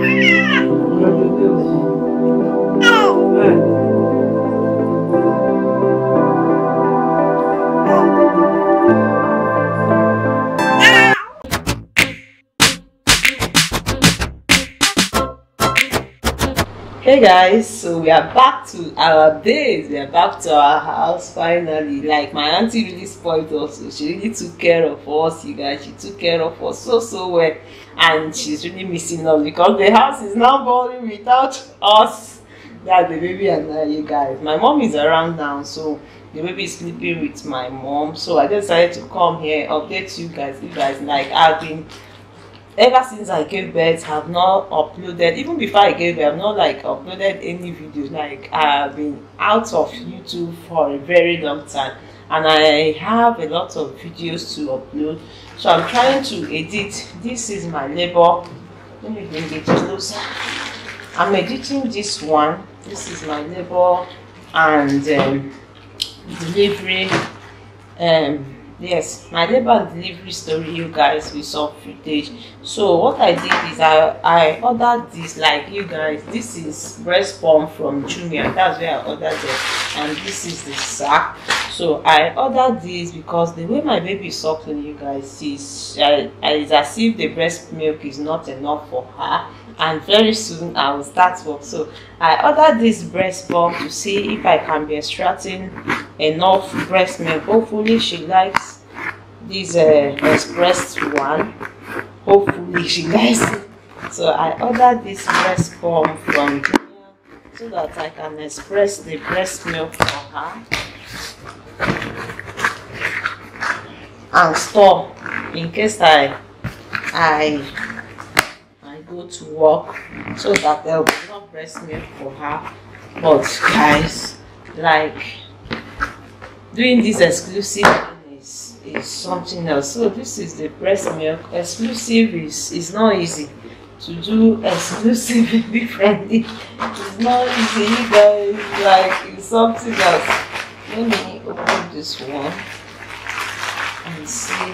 Hey guys, so we are back to our days. We are back to our house finally. Like, my auntie really spoiled us, so she really took care of us, you guys. She took care of us so well, and she's really missing us because the house is now boring without us. That's the baby and I, you guys. My mom is around now, so the baby is sleeping with my mom. So I decided to come here, update you guys. Like, I've been, ever since I gave birth, I've not uploaded. Even before I gave birth, I've not like uploaded any videos. Like, I've been out of YouTube for a very long time, and I have a lot of videos to upload. So I'm trying to edit. This is my labor. Let me bring it closer. I'm editing this one. This is my labor and delivery. Yes, my labor and delivery story, you guys, with some footage. So what I did is I ordered this. Like, you guys, this is breast pump from Jumia. That's where I ordered it, and this is the sack. So I ordered this because the way my baby is suckling, you guys, is as if the breast milk is not enough for her, and very soon I will start work. So I ordered this breast pump to see if I can be extracting enough breast milk. Hopefully she likes this expressed one. Hopefully she likes it. So I ordered this breast pump from Jumia so that I can express the breast milk for her and store in case I go to work, so that there will be no breast milk for her. But guys, like, doing this exclusive is something else. So this is the breast milk. Exclusive is not easy to do. Exclusive differently, it's not easy, you guys. Like, it's something else. Let me open this one and see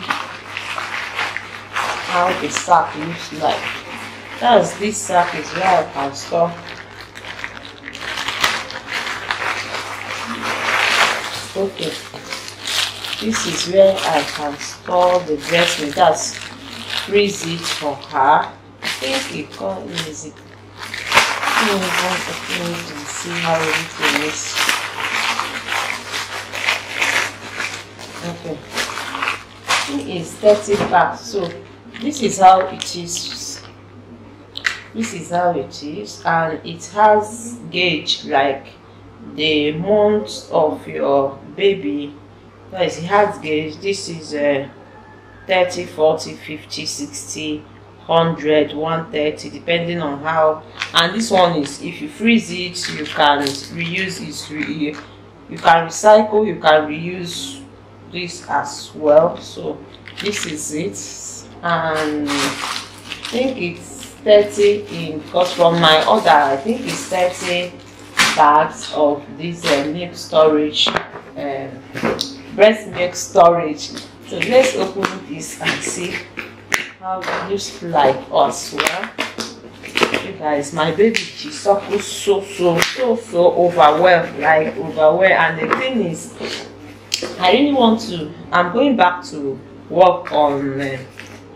how the sack looks like. This sack is where I can store. Okay, this is where I can store the breast milk. That's freeze it for her. I think it comes easy. Let me open it and see how everything is. Okay, it is 30 packs. So this is how it is. This is how it is, and it has gauge like the month of your baby. Guys, it has gauge. This is 30, 40, 50, 60, 100, 130, depending on how. And this one is, if you freeze it, you can reuse it. You can recycle, you can reuse this as well. So this is it, and I think it's 30 in, because from my order I think it's 30 bags of this milk storage, breast milk storage. So let's open this and see how it looks like as well. You guys, my baby, she suffers so overwhelmed, like overwhelmed. And the thing is, I really want to, I'm going back to work on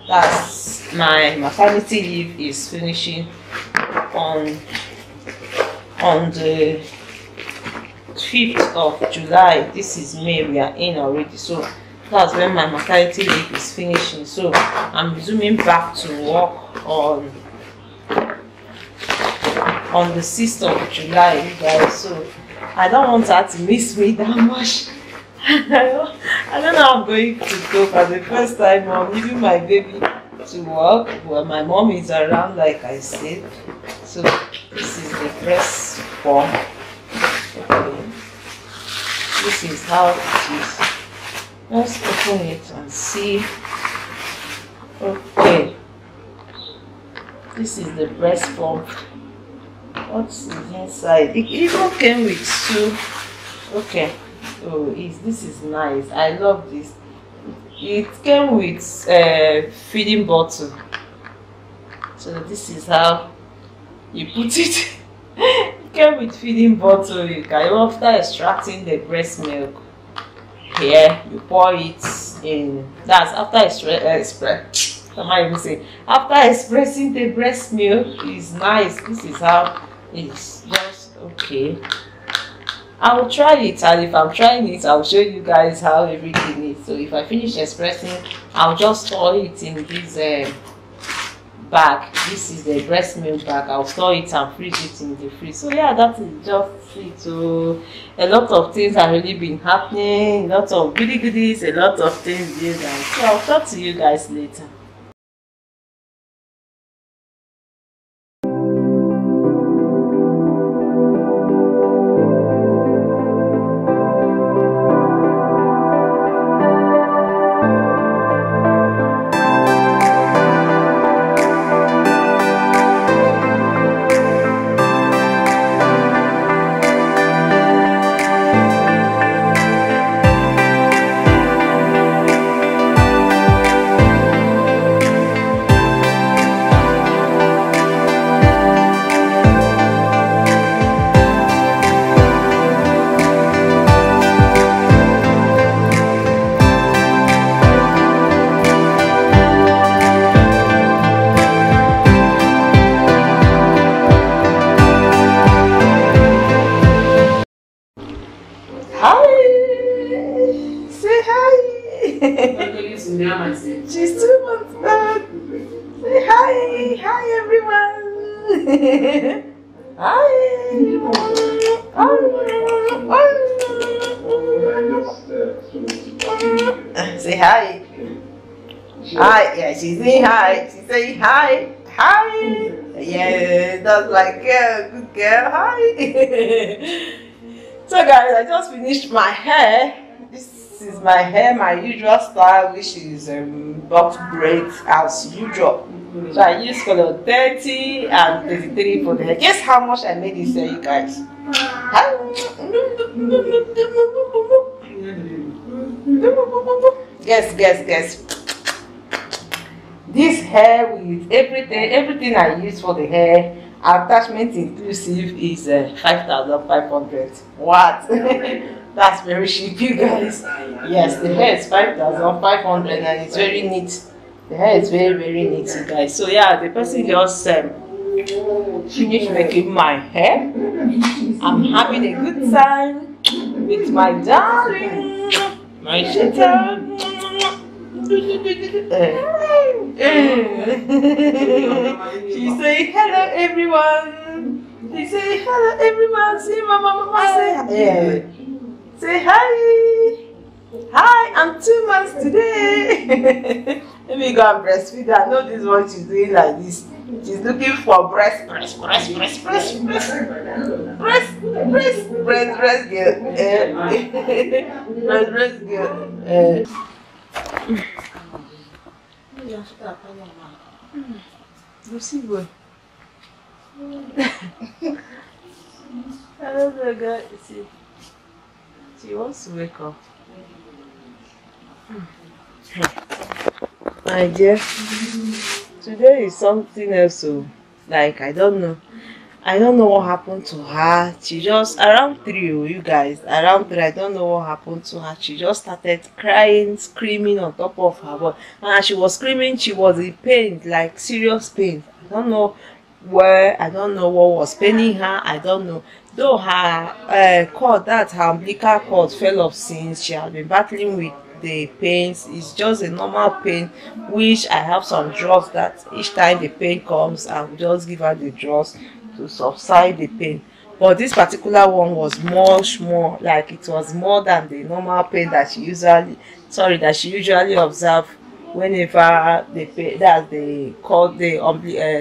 that's my maternity leave is finishing on the 5th of July. This is May, we are in already, so that's when my maternity leave is finishing. So I'm resuming back to work on the 6th of July, you guys. So I don't want her to miss me that much. I don't know how I'm going to go for the first time. I'm leaving my baby to work, but my mom is around, like I said. So this is the breast pump. Okay. This is how it is. Let's open it and see. Okay. This is the breast pump. What's inside? It even came with two. Okay. Oh, this is nice. I love this. It came with a feeding bottle. So this is how You put it. It came with feeding bottle. You can, after extracting the breast milk, here you pour it in. That's after after expressing the breast milk. Is nice. This is how it's just okay. I will try it, and if I'm trying it, I'll show you guys how everything is. So if I finish expressing, I'll just store it in this bag. This is the breast milk bag. I'll store it and freeze it in the fridge. So yeah, that is just it. So a lot of things have really been happening, a lot of goody goodies, a lot of things here guys. So I'll talk to you guys later. She's 2 months old. Say hi. Hi, everyone. Hi. Say hi. Hi. Yeah, she's saying hi. She's saying hi. Hi. Yeah, that's like girl. Good girl. Hi. So guys, I just finished my hair. This is my hair, my usual style, which is box braids as usual. So I use color 30 and 33 for the hair. Guess how much I made this hair, you guys? Guess. This hair with everything I use for the hair, attachment inclusive, is 5,500. What? That's very cheap, you guys. Yes, the hair is 5,500 and it's very neat. The hair is very neat, you guys. So yeah, the person just finished making my hair. I'm having a good time with my darling, my shitter. She say hello everyone. She say hello everyone. See mama say say hi. Hi, I'm 2 months today. Let me go and breastfeed her. I know this one she's doing like this. She's looking for breast girl. Breast girl. Lucy boy. I don't know, guys. She wants to wake up. My dear, today is something else. So, like, I don't know what happened to her. She just around 3, you guys, around 3. I don't know what happened to her. She just started crying, screaming on top of her voice. And she was screaming. She was in pain, like serious pain. I don't know where. I don't know what was paining her. I don't know. Though her cord, that her umbilical cord, fell off since she had been battling with the pains. It's just a normal pain, which I have some drugs that each time the pain comes, I will just give her the drugs to subside the pain. But this particular one was much more, like it was more than the normal pain that she usually observe whenever the pain, that they call the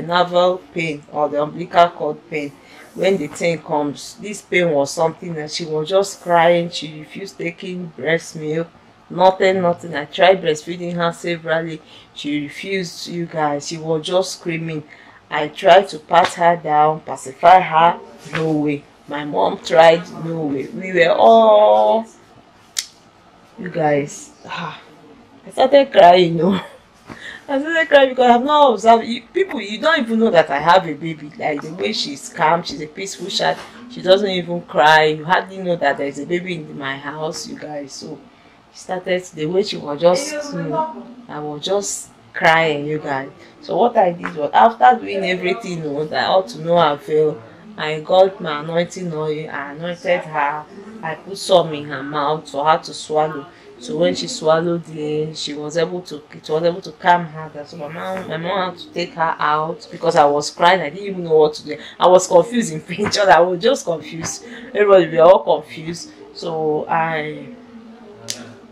navel pain or the umbilical cord pain. When the thing comes, this pain was something that she was just crying. She refused taking breast milk. Nothing. I tried breastfeeding her severally. She refused, you guys. She was just screaming. I tried to pat her down, pacify her. No way. My mom tried. No way. We were all, you guys. I started crying, I started crying because I've not observed people. You don't even know that I have a baby. Like the way she's calm, she's a peaceful child. She doesn't even cry. You hardly know that there's a baby in my house, you guys. So she started the way she was just, I was just crying, you guys. So what I did was, after doing everything that I ought to know I failed, I got my anointing oil, I anointed her, I put some in her mouth for her to swallow. So when she swallowed it, it was able to calm her. So my mom had to take her out because I was crying. I didn't even know what to do. I was confused in picture. I was just confused. Everybody were all confused. So I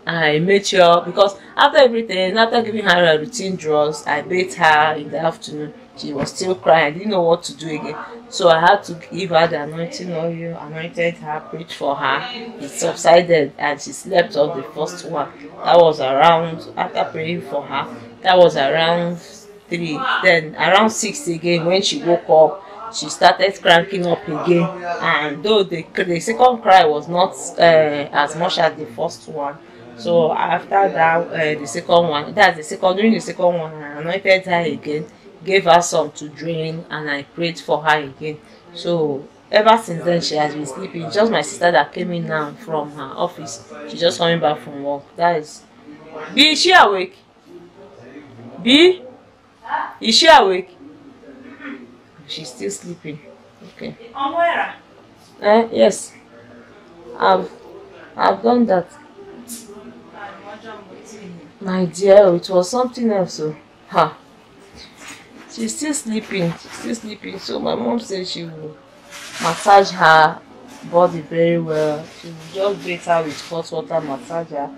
made sure, because after everything, after giving her a routine drugs, I bathed her in the afternoon. She was still crying. I didn't know what to do again. So I had to give her the anointing oil, anointed her, prayed for her. It subsided and she slept off the first one. That was around, after praying for her, that was around 3. Then around 6 again, when she woke up, she started cranking up again. And though the second cry was not as much as the first one, so after that, the second one, during the second one, I anointed her again, gave her some to drink, and I prayed for her again. So ever since then, she has been sleeping. It's just my sister that came in now from her office. She's just coming back from work. That is. B, is she awake? B, is she awake? She's still sleeping. Okay. Yes. I've done that. My dear, it was something else. So, she's still sleeping. So my mom said she will massage her body very well. She will just bathe her with hot water, massage her.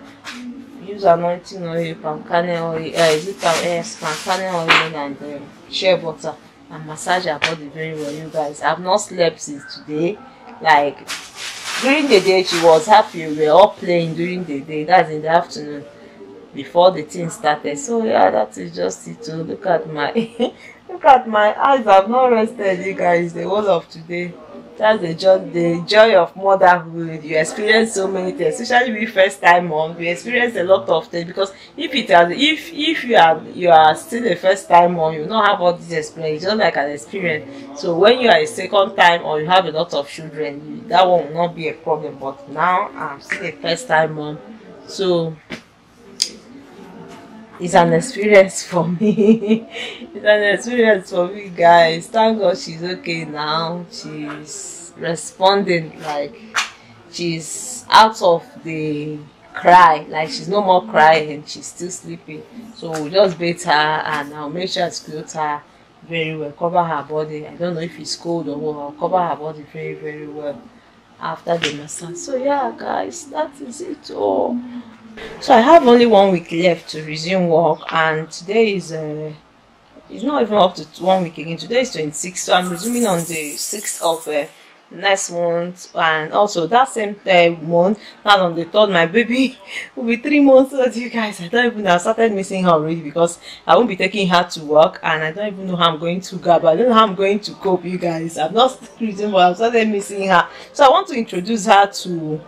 Use anointing oil, palm kernel oil, palm kernel oil and shea butter, and massage her body very well, you guys. I've not slept since today. Like during the day, she was happy. We were all playing during the day. That's in the afternoon, before the thing started. So yeah, that is just it. To look at my look at my eyes. I've not rested, you guys, the whole of today. That's the joy of motherhood. You experience so many things, especially with first time mom. You experience a lot of things, because if you are still a first time mom, you don't have all this experience. It's just like an experience. So when you are a second time or you have a lot of children, that one will not be a problem. But now I'm still a first time mom, so it's an experience for me. It's an experience for me, guys. Thank God she's okay now. She's responding, like she's out of the cry, like she's no more crying, she's still sleeping. So we'll just bathe her and I'll make sure to clothe her very well, cover her body. I don't know if it's cold or what. I'll cover her body very, very well after the massage. So yeah, guys, that is it all. So I have only 1 week left to resume work, and today is it's not even up to 1 week again. Today is 26th, so I'm resuming on the 6th of next month. And also that same month, not on the 3rd, my baby will be 3 months old, you guys. I don't even know. I started missing her already because I won't be taking her to work, and I don't even know how I'm going to grab. I don't know how I'm going to cope, you guys. I'm not reason, but I've started missing her. So I want to introduce her to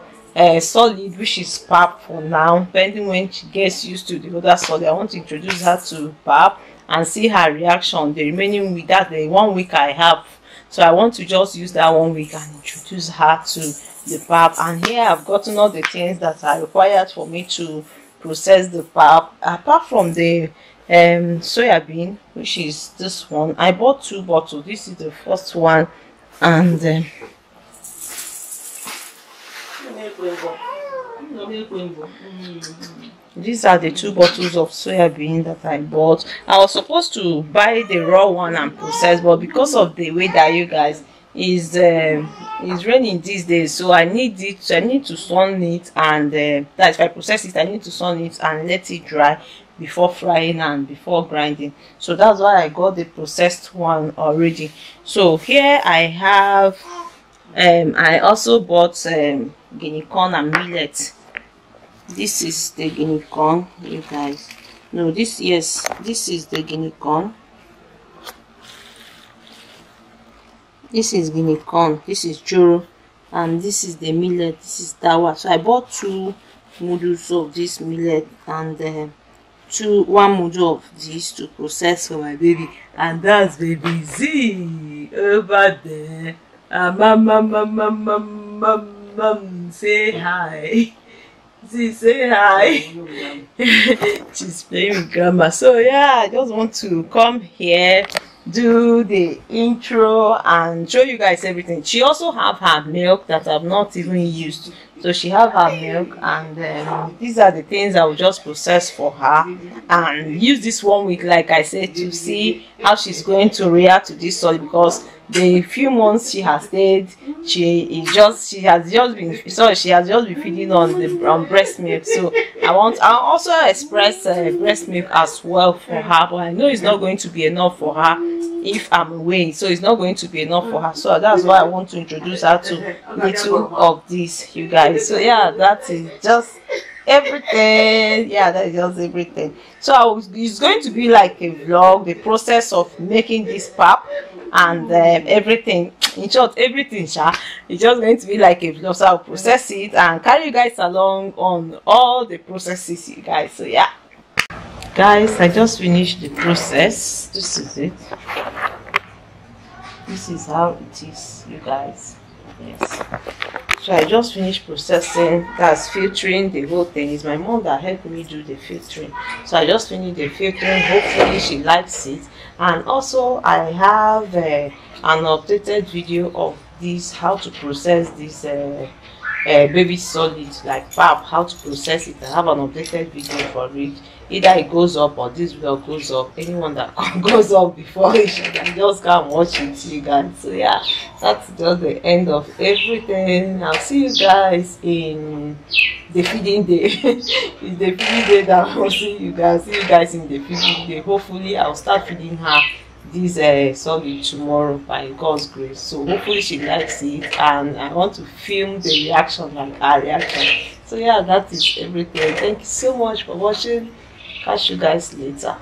Solid, which is Pap for now. Pending when she gets used to the other Solid, I want to introduce her to Pap and see her reaction the remaining week. That's the 1 week I have. So I want to just use that 1 week and introduce her to the Pap. And here I've gotten all the things that are required for me to process the Pap. Apart from the soya bean, which is this one, I bought 2 bottles. This is the first one, and these are the 2 bottles of soya bean that I bought. I was supposed to buy the raw one and process, but because of the way that, you guys, is raining these days, so I need to sun it, and that if I process it, I need to sun it and let it dry before frying and before grinding. So that's why I got the processed one already. So here I have I also bought guinea corn and millet. This is the guinea corn, you guys. No, this is the guinea corn. This is guinea corn, this is churro, and this is the millet. This is dawa. So I bought 2 noodles of this millet and one module of this to process for my baby, and that's baby Z over there. Say hi. Z, say hi. She's playing with grandma. So yeah, I just want to come here, do the intro and show you guys everything. She also have her milk that I've not even used, so she have her milk, and these are the things I will just process for her and use this 1 week, like I said, to see how she's going to react to this solid, because the few months she has stayed, she has just been feeding on the breast milk. So I'll also express breast milk as well for her, but I know it's not going to be enough for her if I'm away, so it's not going to be enough for her. So that's why I want to introduce her to little of this, you guys. So yeah, that is just everything. Yeah, that is just everything. So it's going to be like a vlog, the process of making this pap and everything. In short, everything it's just going to be like a vlog. So I'll process it and carry you guys along on all the processes, you guys. So yeah, guys, I just finished the process. This is it. This is how it is, you guys. Yes, so I just finished processing. That's filtering. The whole thing is my mom that helped me do the filtering, so I just finished the filtering. Hopefully she likes it. And also I have an updated video of this, how to process this baby solid like pap, how to process it. I have an updated video for it. Either it goes up or this vlog goes up. Anyone that goes up before it, you can just go and watch it, you guys. So yeah, that's just the end of everything. I'll see you guys in the feeding day. It's the feeding day that I'll see you guys. See you guys in the feeding day. Hopefully I'll start feeding her this solid tomorrow by God's grace. So hopefully she likes it, and I want to film the reaction, like her reaction. So yeah, that is everything. Thank you so much for watching. Catch you guys later.